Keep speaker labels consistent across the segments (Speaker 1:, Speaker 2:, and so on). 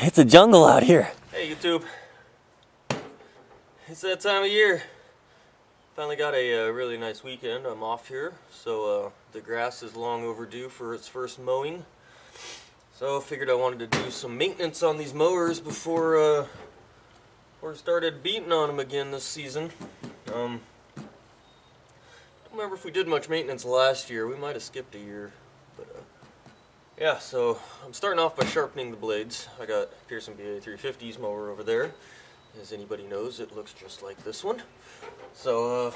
Speaker 1: It's a jungle out here.
Speaker 2: Hey YouTube, it's that time of year. Finally got a really nice weekend. I'm off here, so the grass is long overdue for its first mowing. So I figured I wanted to do some maintenance on these mowers before I started beating on them again this season. Don't remember if we did much maintenance last year. We might have skipped a year, but yeah, so I'm starting off by sharpening the blades. I got Pearson BA 350's mower over there. As anybody knows, it looks just like this one. So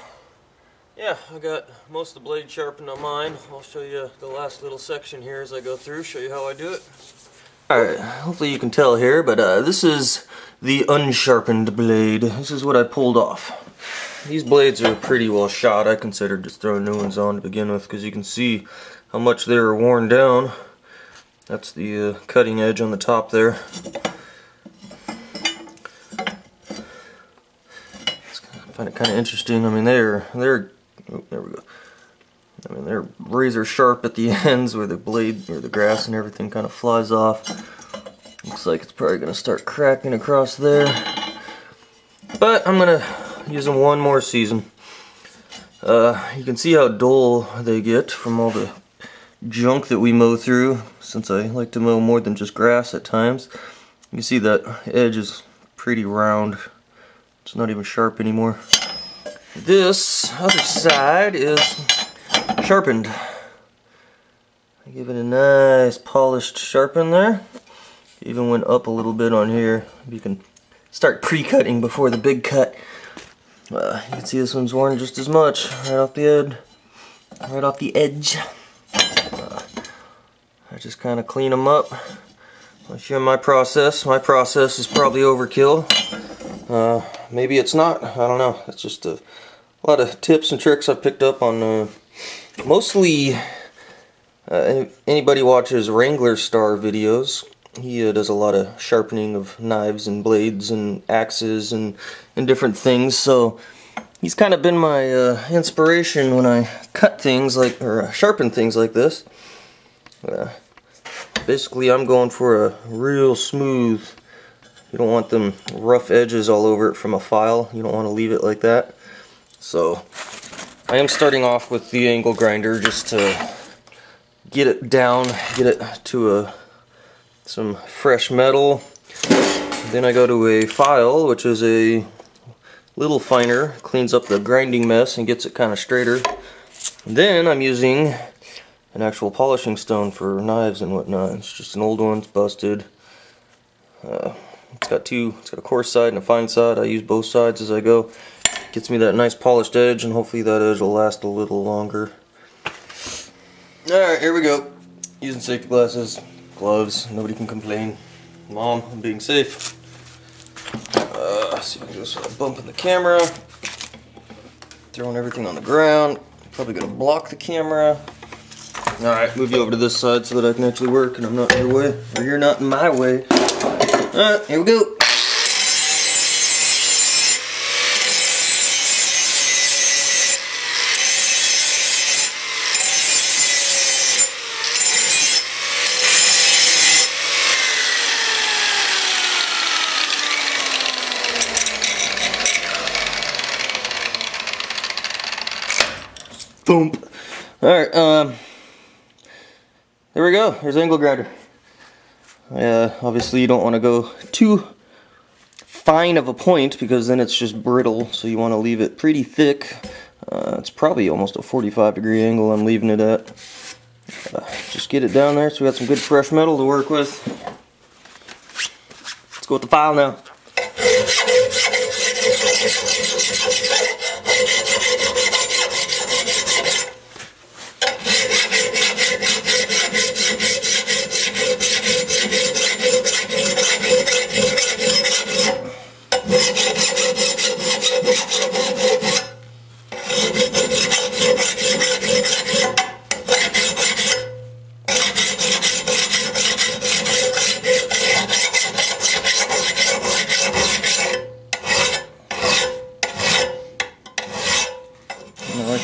Speaker 2: yeah, I got most of the blade sharpened on mine. I'll show you the last little section here as I go through, show you how I do it. Alright, hopefully you can tell here, but this is the unsharpened blade. This is what I pulled off. These blades are pretty well shot. I considered just throwing new ones on to begin with, because you can see how much they're worn down. That's the cutting edge on the top there. I find it kind of interesting. I mean, they're oh, there we go. I mean, they're razor sharp at the ends where the blade or the grass and everything kind of flies off. Looks like it's probably going to start cracking across there. But I'm going to use them one more season. You can see how dull they get from all the junk that we mow through, since I like to mow more than just grass at times. You see that edge is pretty round. It's not even sharp anymore. This other side is sharpened. I give it a nice polished sharpen there. Even went up a little bit on here. You can start pre-cutting before the big cut. You can see this one's worn just as much, right off the edge. I just kind of clean them up. I'll show you my process. My process is probably overkill. Maybe it's not. I don't know. It's just a lot of tips and tricks I picked up on mostly anybody watches Wrangler Star videos. He does a lot of sharpening of knives and blades and axes and different things. So he's kind of been my inspiration when I cut things like, or sharpen things like this. Basically, I'm going for a real smooth. You don't want them rough edges all over it from a file. You don't want to leave it like that. So I am starting off with the angle grinder just to get it down, get it to some fresh metal. Then I go to a file, which is a little finer, cleans up the grinding mess and gets it kind of straighter. Then I'm using an actual polishing stone for knives and whatnot. It's just an old one, it's busted. It's got a coarse side and a fine side. I use both sides as I go. Gets me that nice polished edge, and hopefully that edge will last a little longer. Alright, here we go. Using safety glasses, gloves, nobody can complain. Mom, I'm being safe. See if I can do this without bumping the camera. Throwing everything on the ground. Probably gonna block the camera. Alright, move you over to this side so that I can actually work and I'm not in your way, or you're not in my way. Alright, here we go. Boom. Alright, there we go. There's angle grinder. Obviously you don't want to go too fine of a point because then it's just brittle, so you want to leave it pretty thick. It's probably almost a 45-degree angle I'm leaving it at. Just get it down there so we got some good fresh metal to work with. Let's go with the file now.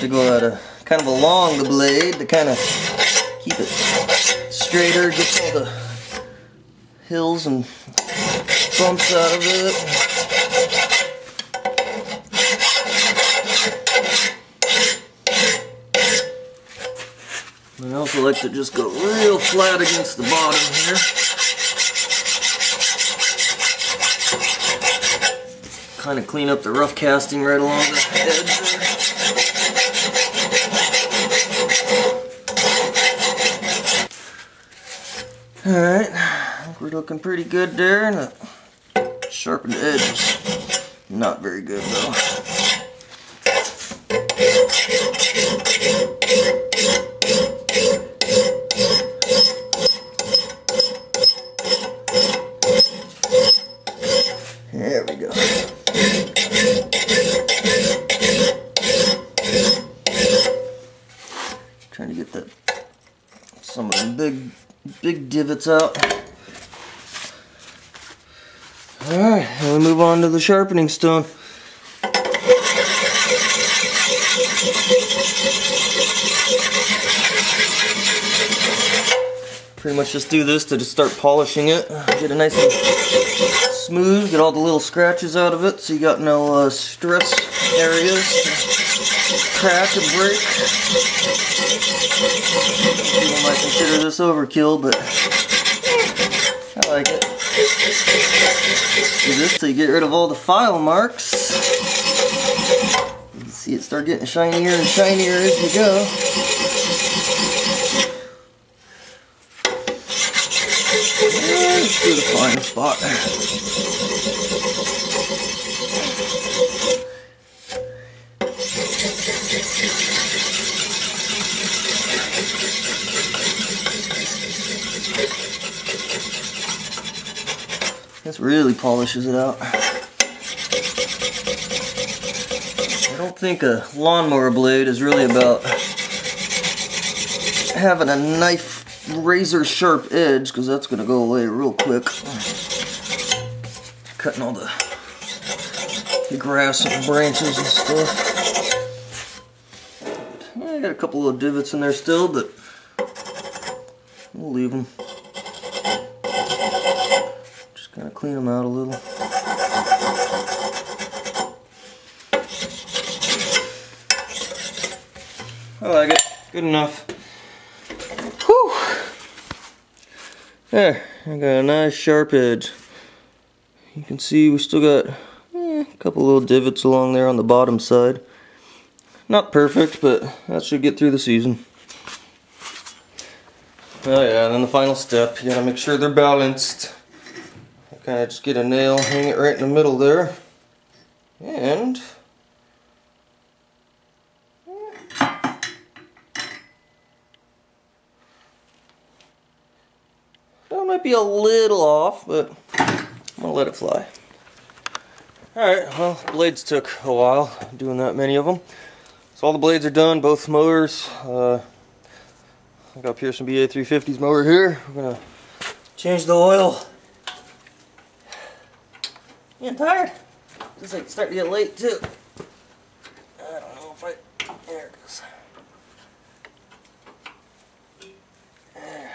Speaker 2: To go at kind of along the blade to kind of keep it straighter, gets all the hills and bumps out of it. I also like to just go real flat against the bottom here. Kind of clean up the rough casting right along the edge there. Alright, I think we're looking pretty good there, and the sharpened edge is not very good though. There we go. Trying to get some of them big divots out. Alright, now we move on to the sharpening stone. Pretty much just do this to just start polishing it. Get it nice and smooth, get all the little scratches out of it so you got no stress areas to crack and break. People might consider this overkill, but I like it. Do this till you get rid of all the file marks. You can see it start getting shinier and shinier as you go. Let's do the fine spot. This really polishes it out. I don't think a lawnmower blade is really about having a knife razor sharp edge, because that's going to go away real quick. Cutting all the grass and branches and stuff. I got a couple little divots in there still, but we'll leave them. Just kind of clean them out a little. I like it. Good enough. Whew. There, I got a nice sharp edge. You can see we still got a couple little divots along there on the bottom side. Not perfect, but that should get through the season. Oh yeah, and then the final step, you gotta make sure they're balanced. Kind of just get a nail, hang it right in the middle there, and that might be a little off, but I'm gonna let it fly. Alright, well, blades took a while, doing that many of them. So all the blades are done, both mowers. I got Pearson BA350's mower here. We're gonna change the oil. Getting tired? It's like starting to get late too. I don't know if there it goes. There.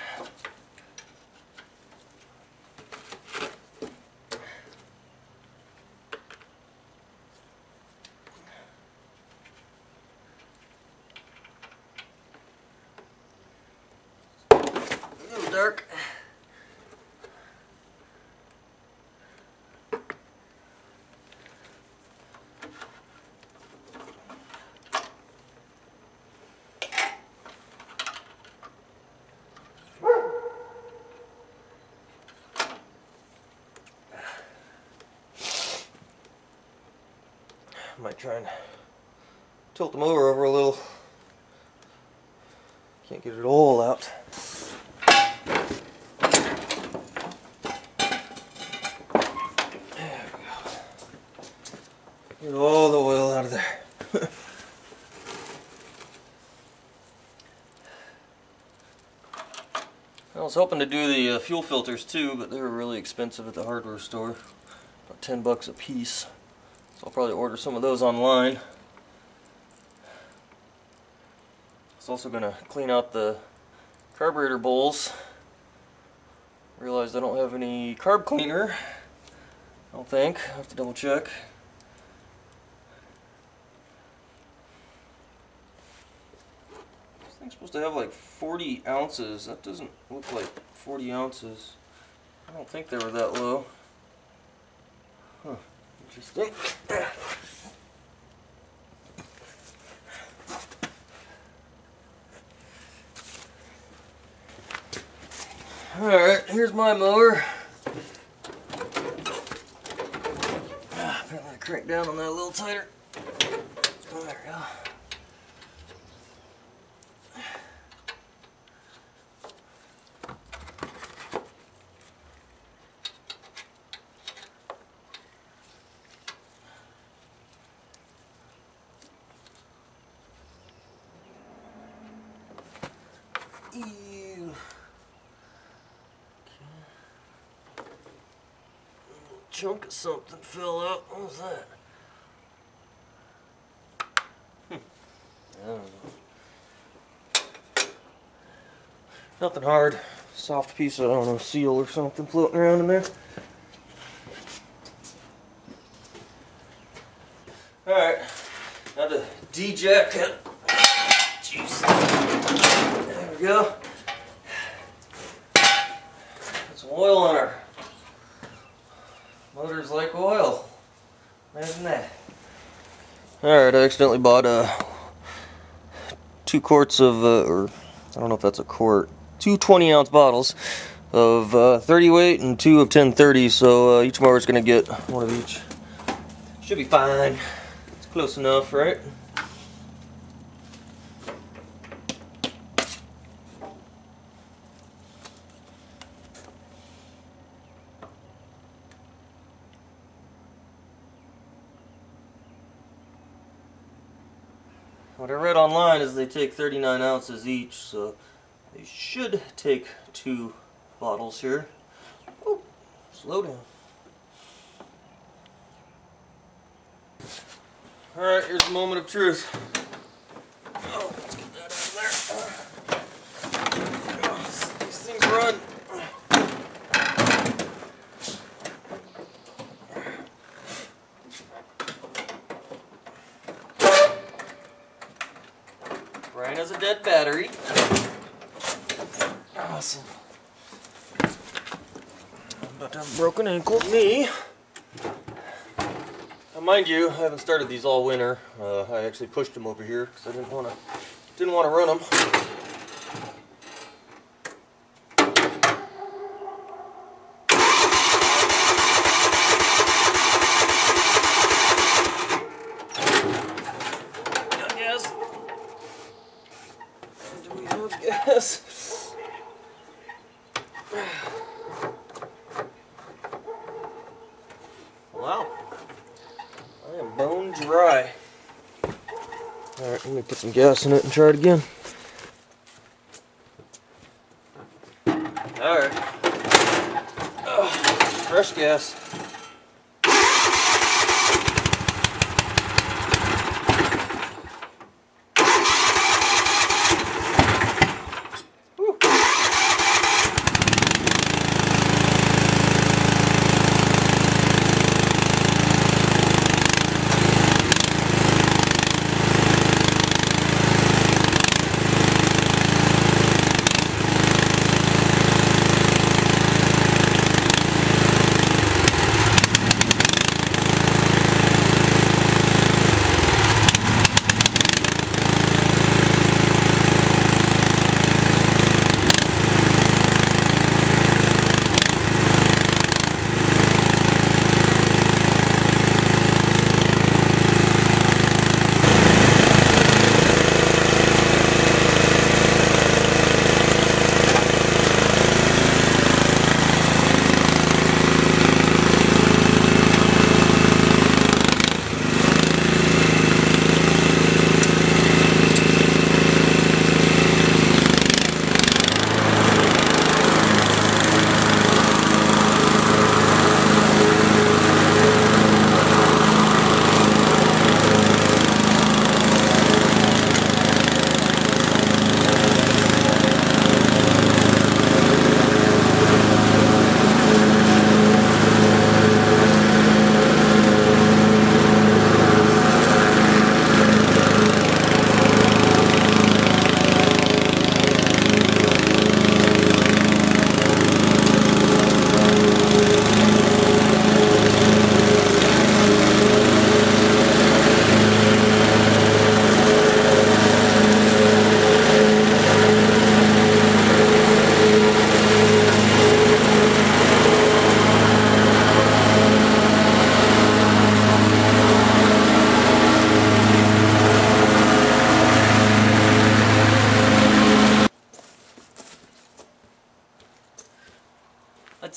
Speaker 2: A little dark. Might try and tilt the mower over a little. Can't get it all out. There we go. Get all the oil out of there. I was hoping to do the fuel filters too, but they were really expensive at the hardware store. About $10 a piece. So I'll probably order some of those online. I was also going to clean out the carburetor bowls Realized I don't have any carb cleaner. I don't think. I have to double check. This thing's supposed to have like 40 ounces. That doesn't look like 40 ounces. I don't think they were that low. Huh. Interesting. Alright, here's my mower. Apparently I cranked down on that a little tighter. Oh, there we go. Ew. Chunk of something fell out. What was that? I don't know. Nothing hard. Soft piece of, I don't know, seal or something floating around in there. Alright. Now to de-jack it. Jeez. There we go. Put some oil on her. Motors like oil. Imagine that. Alright, I accidentally bought 2 quarts of, or I don't know if that's a quart, 2 20-ounce bottles of 30 weight and 2 of 10/30, so each mower is going to get one of each. Should be fine. It's close enough, right? What I read online is they take 39 ounces each, so they should take 2 bottles here. Oh, slow down. Alright, here's the moment of truth. Oh, let's get that out of there. These things run. Brian has a dead battery. Awesome. I'm about to have a broken ankle. Me. Now, mind you, I haven't started these all winter. I actually pushed them over here because I didn't want to run them. Yes. Wow. I am bone dry. Alright, let me put some gas in it and try it again. Alright. Fresh gas.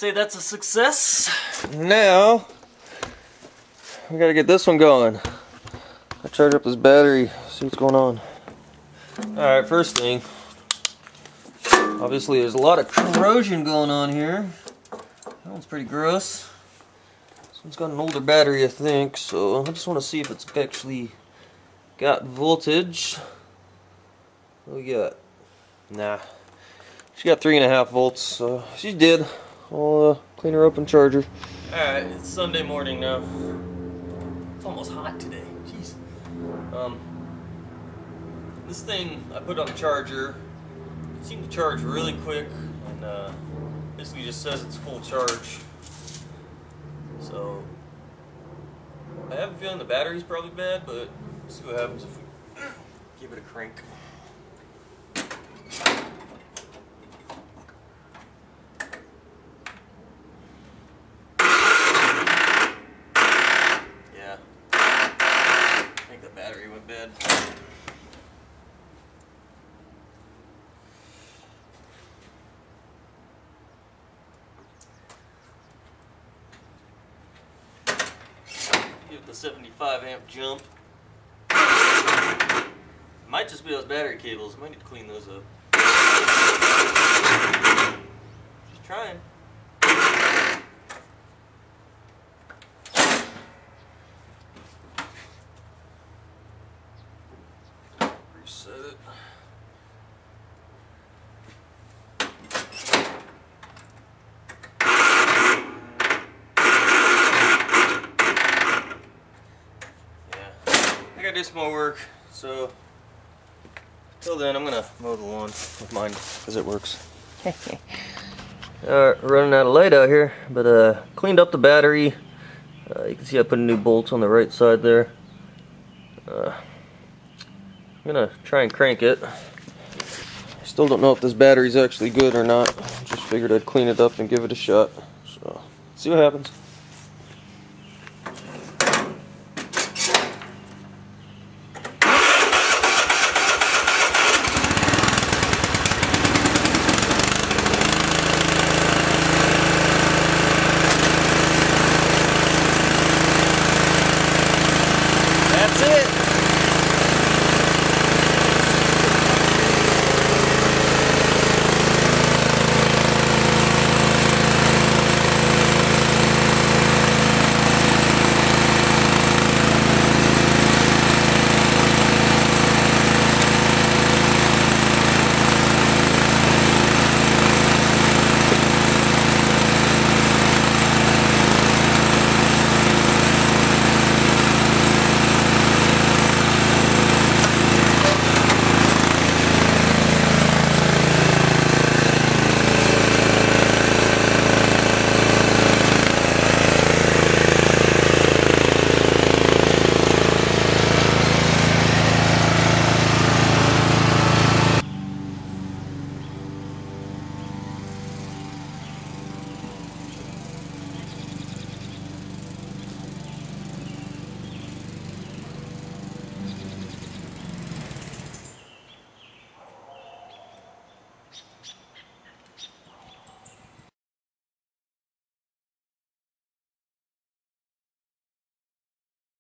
Speaker 2: say that's a success. Now, we gotta get this one going. I charge up this battery, see what's going on. Alright, first thing. Obviously there's a lot of corrosion going on here. That one's pretty gross. This one's got an older battery, I think, so I just want to see if it's actually got voltage. What do we got? Nah. She got 3.5 volts, so she's dead. I'll clean her up and charge her. Alright, it's Sunday morning now. It's almost hot today. Jeez. This thing I put on a charger. It seemed to charge really quick, and basically just says it's full charge. So I have a feeling the battery's probably bad, but we'll see what happens if we give it a crank. Yeah, I think the battery went bad. Give it the 75 amp jump. It might just be those battery cables. Might need to clean those up. Just trying. Reset it. I gotta do some more work, so till then I'm gonna mow the lawn with mine because it works. Alright, running out of light out here, but cleaned up the battery. You can see I put a new bolt on the right side there. I'm gonna try and crank it. I still don't know if this battery's actually good or not. Just figured I'd clean it up and give it a shot. So, see what happens.